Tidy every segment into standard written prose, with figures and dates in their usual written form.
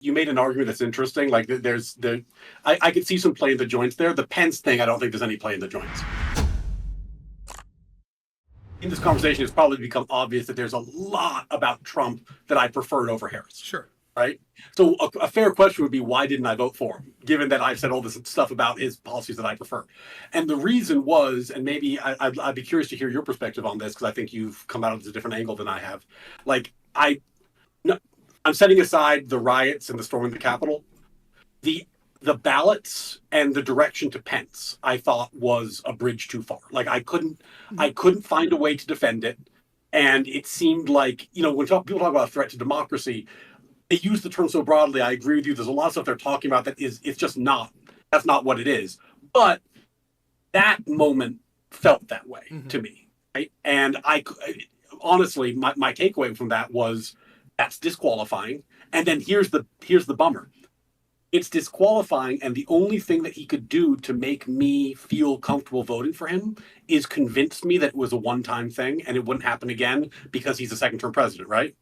you made an argument that's interesting. Like I could see some play in the joints there. The Pence thing, I don't think there's any play in the joints. In this conversation, it's probably become obvious that there's a lot about Trump that I preferred over Harris. Sure. Right. So a fair question would be, why didn't I vote for him, given that I've said all this stuff about his policies that I prefer? And the reason was, and maybe I'd be curious to hear your perspective on this, because I think you've come out at a different angle than I have. Like, I'm setting aside the riots and the storming the Capitol. The ballots and the direction to Pence, I thought, was a bridge too far. Like, I couldn't find a way to defend it. And it seemed like, when people talk about a threat to democracy, they use the term so broadly. I agree with you. There's a lot of stuff they're talking about it's just not, that's not what it is. But that moment felt that way to me. Right? And honestly, my takeaway from that was, that's disqualifying. And then here's the bummer. It's disqualifying, and the only thing that he could do to make me feel comfortable voting for him is convince me that it was a one-time thing and it wouldn't happen again because he's a second-term president, right?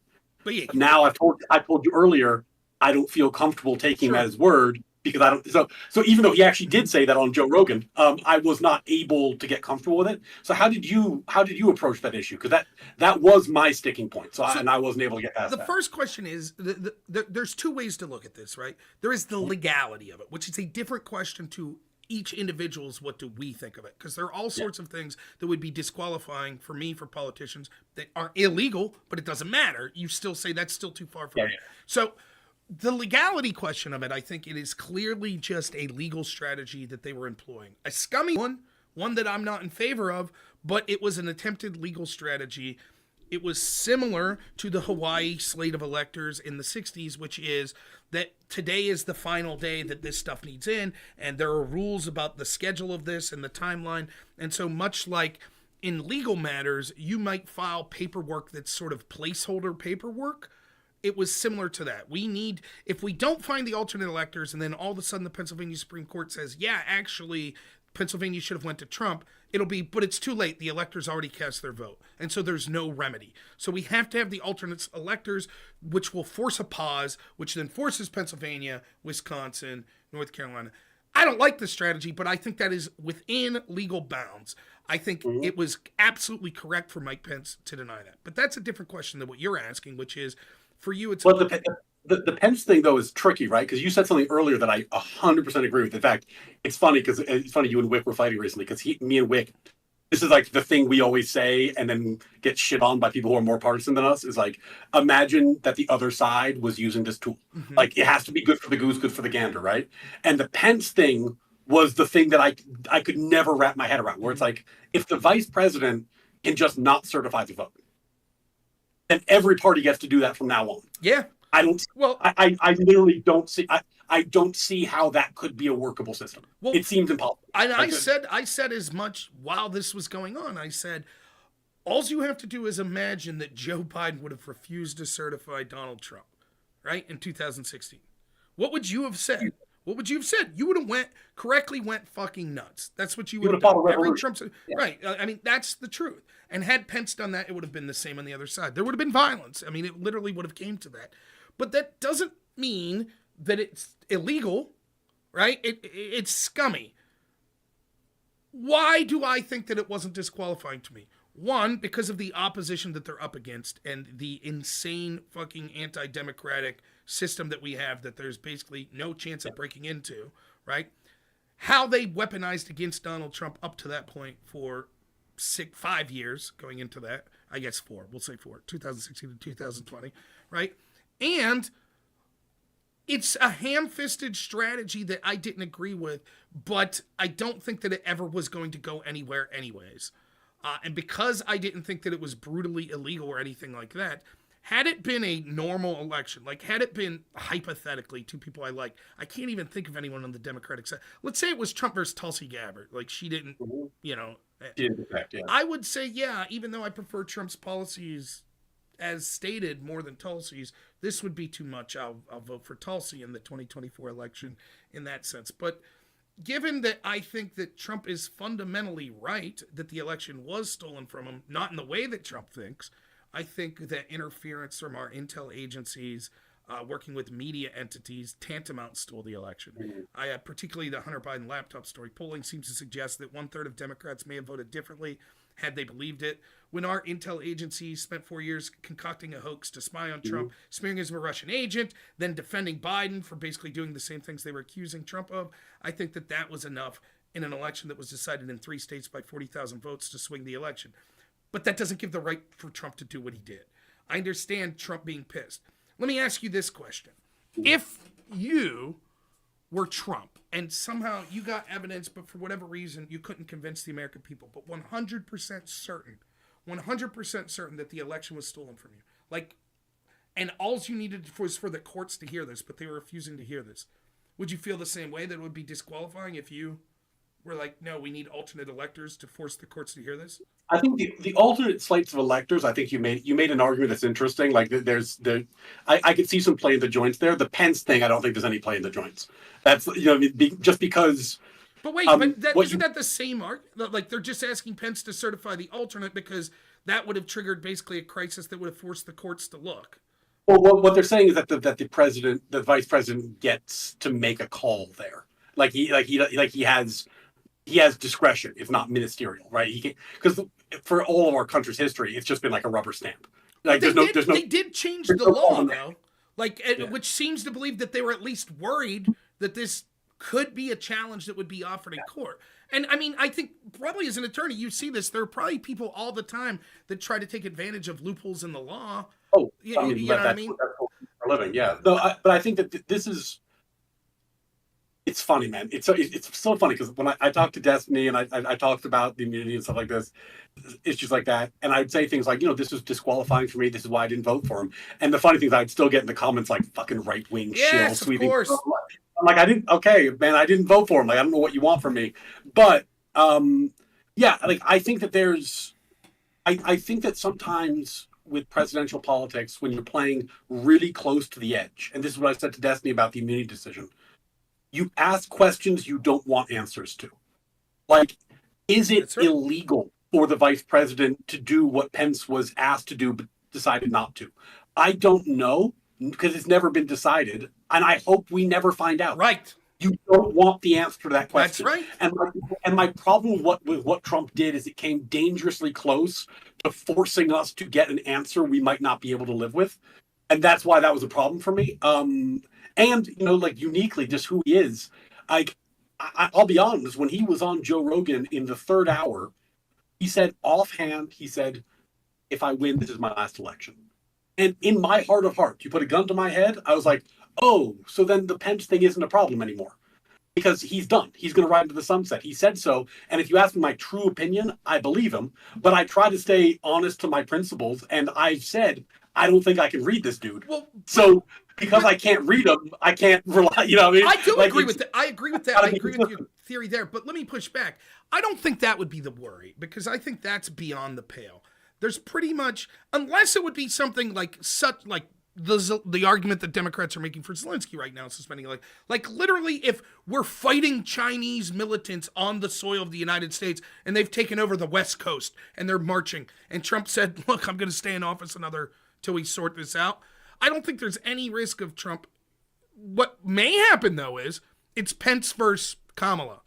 But yeah, now I told you earlier, I don't feel comfortable taking him at his word, because I don't. So even though he actually did say that on Joe Rogan, I was not able to get comfortable with it. So how did you approach that issue? Because that was my sticking point. And I wasn't able to get past that. The first question is, there's two ways to look at this, right? There is the legality of it, which is a different question to each individual's, what do we think of it? Because there are all sorts of things that would be disqualifying for me, for politicians, that are illegal, but it doesn't matter. You still say that's still too far for me. So the legality question of it, I think it is clearly just a legal strategy that they were employing. A scummy one that I'm not in favor of, but it was an attempted legal strategy. It was similar to the Hawaii slate of electors in the 60s, which is that today is the final day that this stuff needs in, and there are rules about the schedule of this and the timeline. And so much like in legal matters, you might file paperwork that's sort of placeholder paperwork. It was similar to that. If we don't find the alternate electors, and then all of a sudden the Pennsylvania Supreme Court says, yeah, actually, Pennsylvania should have went to Trump, but it's too late. The electors already cast their vote. And so there's no remedy. So we have to have the alternate electors, which will force a pause, which then forces Pennsylvania, Wisconsin, North Carolina. I don't like this strategy, but I think that is within legal bounds. I think it was absolutely correct for Mike Pence to deny that. But that's a different question than what you're asking, which is, for you, it's... Well, the Pence thing, though, is tricky, right? Because you said something earlier that I 100% agree with. In fact, it's funny you and Wick were fighting recently, because me and Wick, this is like the thing we always say and then get shit on by people who are more partisan than us, is like, imagine that the other side was using this tool. Like, it has to be good for the goose, good for the gander, right? And the Pence thing was the thing that I could never wrap my head around, where it's like, if the vice president can just not certify the vote, and every party gets to do that from now on. Yeah. I don't. Well, I literally don't see. I don't see how that could be a workable system. Well, it seems impossible. And I said as much while this was going on. I said, all you have to do is imagine that Joe Biden would have refused to certify Donald Trump, right, in 2016. What would you have said? What would you have said? You would have went fucking nuts. That's what you would have done. Every Trump, right? I mean, that's the truth. And had Pence done that, it would have been the same on the other side. There would have been violence. I mean, it literally would have came to that. But that doesn't mean that it's illegal, right? It's scummy. Why do I think that it wasn't disqualifying to me? One, because of the opposition that they're up against and the insane fucking anti-democratic system that we have that there's basically no chance of breaking into, right? How they weaponized against Donald Trump up to that point for 5 years, going into that, I guess 4, we'll say 4, 2016 to 2020, right? And it's a ham-fisted strategy that I didn't agree with, but I don't think that it ever was going to go anywhere anyways. And because I didn't think that it was brutally illegal or anything like that, had it been a normal election, like had it been hypothetically two people I like, I can't even think of anyone on the Democratic side. Let's say it was Trump versus Tulsi Gabbard. Like she didn't, I would say, yeah, even though I prefer Trump's policies as stated more than Tulsi's, this would be too much. I'll vote for Tulsi in the 2024 election in that sense. But given that I think that Trump is fundamentally right, that the election was stolen from him, not in the way that Trump thinks, I think that interference from our intel agencies working with media entities, tantamount stole the election. Mm-hmm. Particularly the Hunter Biden laptop story. Polling seems to suggest that 1/3 of Democrats may have voted differently had they believed it. When our intel agencies spent 4 years concocting a hoax to spy on Trump, smearing him as a Russian agent, then defending Biden for basically doing the same things they were accusing Trump of, I think that that was enough in an election that was decided in 3 states by 40,000 votes to swing the election. But that doesn't give the right for Trump to do what he did. I understand Trump being pissed. Let me ask you this question. If you were Trump and somehow you got evidence, but for whatever reason you couldn't convince the American people, but 100% certain that the election was stolen from you, like, and all you needed was for the courts to hear this, but they were refusing to hear this, would you feel the same way, that it would be disqualifying if you were like, no, we need alternate electors to force the courts to hear this? I think the alternate slates of electors, I think you made an argument that's interesting. Like I could see some play in the joints there. The Pence thing, I don't think there's any play in the joints. That's, just because. But wait, isn't that the same argument? Like, they're just asking Pence to certify the alternate because that would have triggered basically a crisis that would have forced the courts to look. Well, what they're saying is that the vice president gets to make a call there. He has discretion, if not ministerial, right? He can, because for all of our country's history, it's just been like a rubber stamp. Like they did change the law though, which seems to believe that they were at least worried that this could be a challenge that would be offered in court. And I mean, I think probably as an attorney, you see this. There are probably people all the time that try to take advantage of loopholes in the law. Oh, you know what I mean? For a living, yeah. No, but I think that this is. It's funny, man. It's so funny because when I talked to Destiny and I talked about the immunity and stuff like this, issues like that, and I'd say things like, this is disqualifying for me. This is why I didn't vote for him. And the funny thing is, I'd still get in the comments like fucking right wing shill sweeping. Of course. I'm like, I didn't vote for him. Like, I don't know what you want from me. But yeah, like I think that I think that sometimes with presidential politics, when you're playing really close to the edge, and this is what I said to Destiny about the immunity decision. You ask questions you don't want answers to. Like, is it illegal for the vice president to do what Pence was asked to do but decided not to? I don't know, because it's never been decided, and I hope we never find out. Right. You don't want the answer to that question. That's right. And my problem with what Trump did is it came dangerously close to forcing us to get an answer we might not be able to live with. And that's why that was a problem for me. And, uniquely, just who he is, I'll be honest, when he was on Joe Rogan in the 3rd hour, he said, offhand, if I win, this is my last election. And in my heart of hearts, you put a gun to my head, I was like, oh, so then the Pence thing isn't a problem anymore. Because he's done. He's going to ride into the sunset. He said so. And if you ask me my true opinion, I believe him. But I try to stay honest to my principles. And I've said, I don't think I can read this dude. So because I can't read him, I can't rely. I do agree with that. I agree with that. I agree with your theory there. But let me push back. I don't think that would be the worry, because I think that's beyond the pale. There's pretty much, unless it would be something like the argument that Democrats are making for Zelensky right now, suspending like literally, if we're fighting Chinese militants on the soil of the United States and they've taken over the West Coast and they're marching, and Trump said, look, I'm going to stay in office till we sort this out. I don't think there's any risk of Trump. What may happen, though, is it's Pence versus Kamala.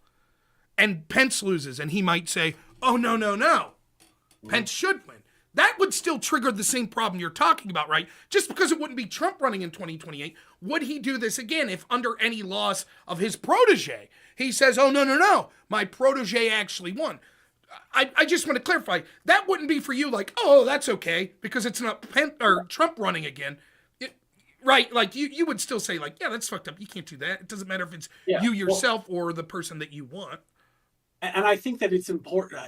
And Pence loses, and he might say, oh, no. Pence should win. That would still trigger the same problem you're talking about, right? Just because it wouldn't be Trump running in 2028, would he do this again if under any loss of his protege, he says, oh, no, my protege actually won? I just want to clarify, that wouldn't be for you like, oh, that's okay, because it's not Trump running again. Right, like you would still say like, yeah, that's fucked up. You can't do that. It doesn't matter if it's you yourself or the person that you want. And I think that it's important.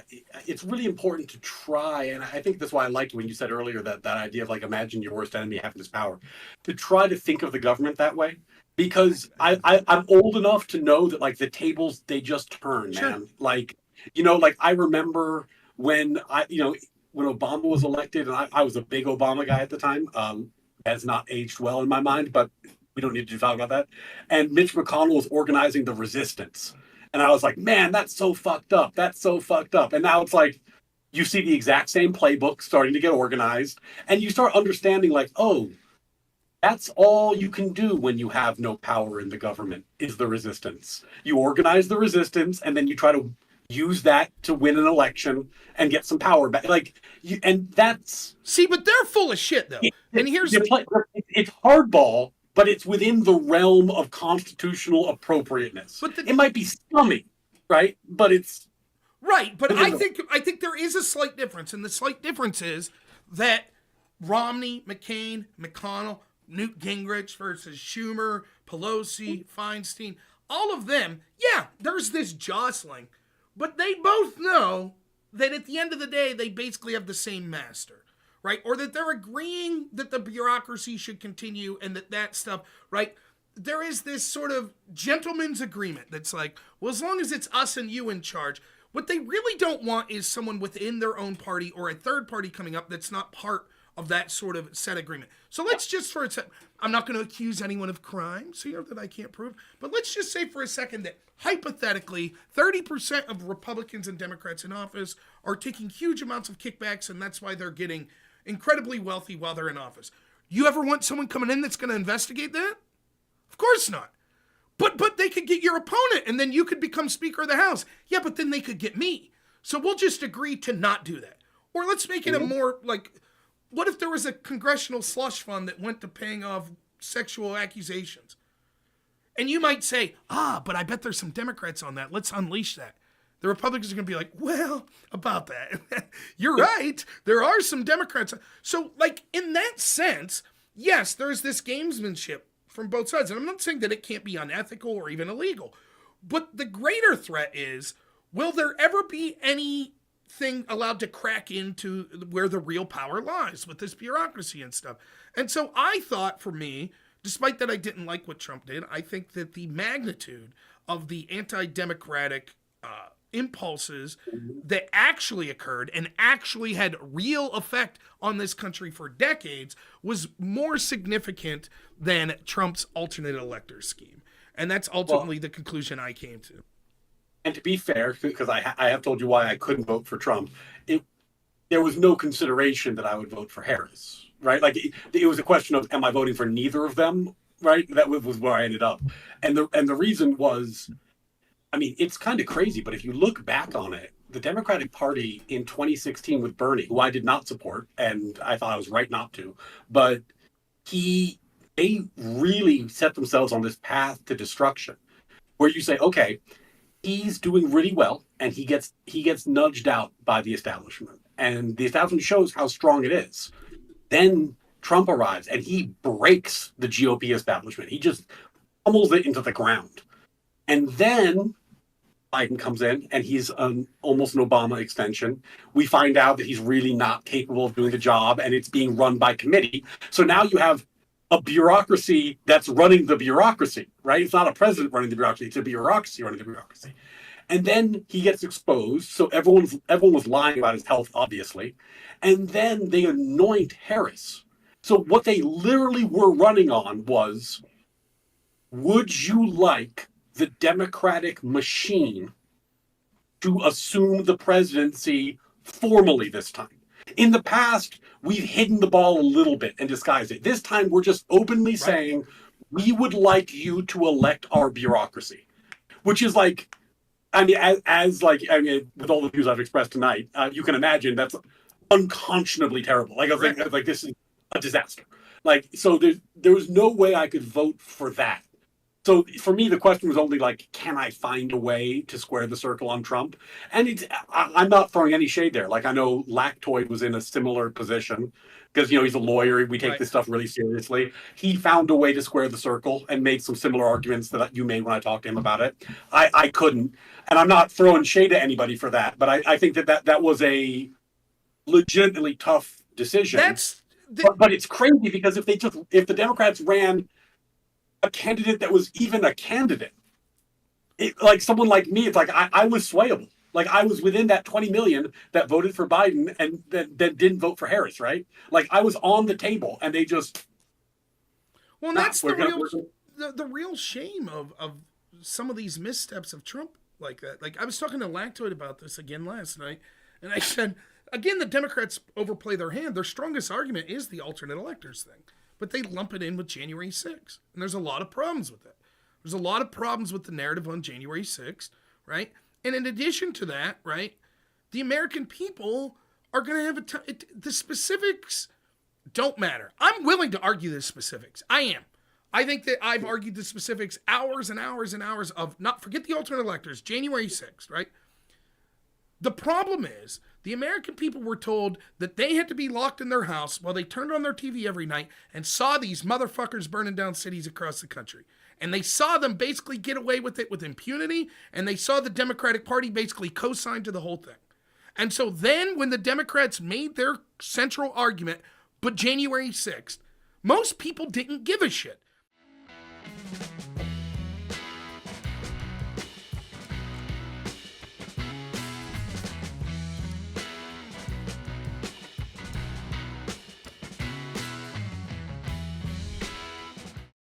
It's really important to try, and I think that's why I liked when you said earlier that idea of like, imagine your worst enemy having this power, to try to think of the government that way. Because I'm old enough to know that like the tables, they just turn, man. Like, I remember when when Obama was elected, and I was a big Obama guy at the time. Has not aged well in my mind, but we don't need to talk about that. And Mitch McConnell was organizing the resistance. And I was like, man, that's so fucked up. That's so fucked up. And now it's like, you see the exact same playbook starting to get organized. And you start understanding like, oh, That's all you can do when you have no power in the government is the resistance. You organize the resistance and then you try to use that to win an election and get some power back. Like you, and that's See, but they're full of shit though. And here's it's hardball, but it's within the realm of constitutional appropriateness. But it might be scummy, right? But it's right. But I think there is a slight difference, and the slight difference is that Romney, McCain, McConnell, Newt Gingrich versus Schumer, Pelosi, Feinstein, all of them, yeah, there's this jostling, but they both know that at the end of the day, they basically have the same master, right? Or that they're agreeing that the bureaucracy should continue and that stuff, right? There is this sort of gentleman's agreement that's like, well, as long as it's us and you in charge, what they really don't want is someone within their own party or a third party coming up that's not part of that sort of set agreement. So let's just for a second, I'm not going to accuse anyone of crimes here that I can't prove, but let's just say for a second that hypothetically 30% of Republicans and Democrats in office are taking huge amounts of kickbacks, and that's why they're getting incredibly wealthy while they're in office. You ever want someone coming in that's going to investigate that? Of course not. But they could get your opponent, and then you could become Speaker of the House. Yeah, but then they could get me. So we'll just agree to not do that. Or let's make it a more like, what if there was a congressional slush fund that went to paying off sexual accusations? And you might say, but I bet there's some Democrats on that. Let's unleash that. The Republicans are going to be like, well, about that. You're right. There are some Democrats. So, like, in that sense, yes, there's this gamesmanship from both sides. And I'm not saying that it can't be unethical or even illegal. But the greater threat is, will there ever be anything allowed to crack into where the real power lies with this bureaucracy and stuff? And so I thought, for me, despite that I didn't like what Trump did, I think that the magnitude of the anti-democratic impulses that actually occurred and actually had real effect on this country for decades was more significant than Trump's alternate electors scheme. And that's ultimately the conclusion I came to. And to be fair, because I have told you why I couldn't vote for Trump, there was no consideration that I would vote for Harris, right? Like it was a question of, am I voting for neither of them, right? That was where I ended up. And the reason was, I mean, it's kind of crazy, but if you look back on it, the Democratic Party in 2016 with Bernie, who I did not support, and I thought I was right not to, but they really set themselves on this path to destruction, where you say, okay, he's doing really well, and he gets nudged out by the establishment, and the establishment shows how strong it is. Then Trump arrives, and he breaks the GOP establishment. He just pummels it into the ground. And then Biden comes in, and he's almost an Obama extension. We find out that he's really not capable of doing the job, and it's being run by committee. So now you have a bureaucracy that's running the bureaucracy, right? It's not a president running the bureaucracy, it's a bureaucracy running the bureaucracy. And then he gets exposed, so everyone was lying about his health, obviously. And then they anoint Harris. So what they literally were running on was, would you like the Democratic machine to assume the presidency formally this time? In the past, we've hidden the ball a little bit and disguised it. This time, we're just openly saying, we would like you to elect our bureaucracy, which is like, I mean, with all the views I've expressed tonight, you can imagine that's unconscionably terrible. Like, I was like, this is a disaster. Like, so there was no way I could vote for that. So for me, the question was only like, can I find a way to square the circle on Trump? And I'm not throwing any shade there. Like, I know Lactoid was in a similar position because, he's a lawyer. We take this stuff really seriously. He found a way to square the circle and made some similar arguments that you made when I talked to him about it. I couldn't. And I'm not throwing shade at anybody for that. But I think that was a legitimately tough decision. But it's crazy because if the Democrats ran a candidate that was even a candidate, like someone like me, it's like I was swayable. Like I was within that 20 million that voted for Biden and that didn't vote for Harris, right? Like I was on the table and they just. Well, that's the real shame of some of these missteps of Trump like that. Like I was talking to Lactoid about this again last night, and I said, again, the Democrats overplay their hand. Their strongest argument is the alternate electors thing. but they lump it in with January 6th. And there's a lot of problems with it. There's a lot of problems with the narrative on January 6th, right? And in addition to that, right, the American people are going to have the specifics don't matter. I'm willing to argue the specifics. I am. I think that I've argued the specifics hours and hours and hours of, not forget the alternate electors, January 6th, right? The problem is the American people were told that they had to be locked in their house while they turned on their TV every night and saw these motherfuckers burning down cities across the country. And they saw them basically get away with it with impunity, and they saw the Democratic Party basically co-sign to the whole thing. And so then when the Democrats made their central argument, but January 6th, most people didn't give a shit.